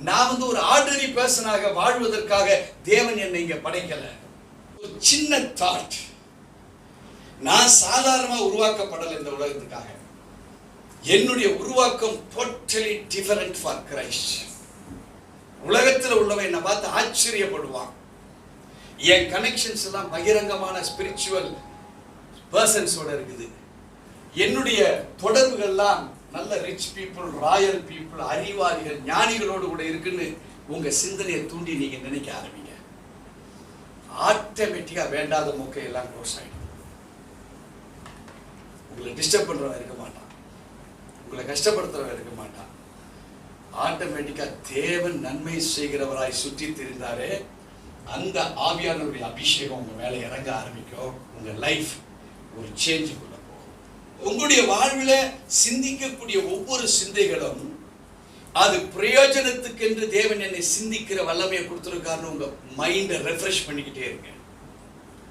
நான் ஒரு ஆர்டினரி பர்சனாக வாழ்வதற்காக தேவன் என்னை இங்க படைக்கல. ஒரு சின்ன தாட், நான் சாதாரணமா உருவாக்கப்படல இந்த உலகத்துக்காக. என்னுடைய உருவாக்கம் டோட்டலி டிஃபரண்ட் ஃபார் கிரைஸ்ட். உலகத்தில் உள்ளவன் என்னை பார்த்து ஆச்சரியப்படுவான். என் கனெக்ஷன்ஸ் எல்லாம் பகிரங்கமான ஸ்பிரிச்சுவல் பர்சன்ஸோட இருக்குது. என்னுடைய தொடர்புகள்லாம் நல்ல ரிச் பீப்புள், ராயல் பீப்புள், அறிவாளிகள், ஞானிகளோடு கூட இருக்குன்னு உங்க சிந்தனையை தூண்டி நீங்க நினைக்க ஆரம்பிங்க. ஆட்டோமேட்டிக்கா வேண்டாத மொக்கையெல்லாம் க்ளோஸ் ஆயிடும். உங்களை டிஸ்டர்ப் பண்றவன் இருக்க மாட்டான், உங்களை கஷ்டப்படுத்துறவன் இருக்க மாட்டான். ஆட்டோமேட்டிக்கா தேவன் நன்மை செய்கிறவராய் சுற்றி திரிந்தாரே, அந்த ஆவியானவருடைய அபிஷேகம் உங்க மேல இறங்க ஆரம்பிக்கும். உங்க லைஃப் ஒரு சேஞ்சுக்குள்ள போகும். உங்களுடைய வாழ்வில் சிந்திக்கக்கூடிய ஒவ்வொரு சிந்தைகளும் அது பிரயோஜனத்துக்கு என்று தேவன் என்னை சிந்திக்கிற வல்லமையை கொடுத்திருக்காருன்னு உங்க மைண்டை ரெஃப்ரெஷ் பண்ணிக்கிட்டே இருங்க.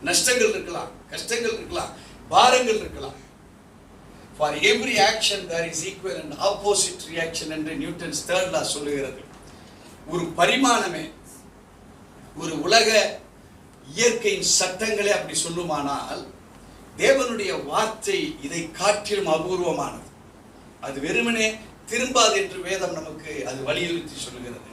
நஷ்டங்கள் இருக்கலாம், கஷ்டங்கள் இருக்கலாம், பாரங்கள் இருக்கலாம். For every action there is equal and opposite reaction என்று நியூட்டன்ஸ் third law சொல்லுகிறது. ஒரு பரிமாணமே, ஒரு உலக இயற்கையின் சட்டங்களே அப்படி சொல்லுமானால், தேவனுடைய வார்த்தை இதை காட்டிலும் அபூர்வமானது. அது வெறுமனே திரும்பாது என்று வேதம் நமக்கு அது வலியுறுத்தி சொல்லுகிறது.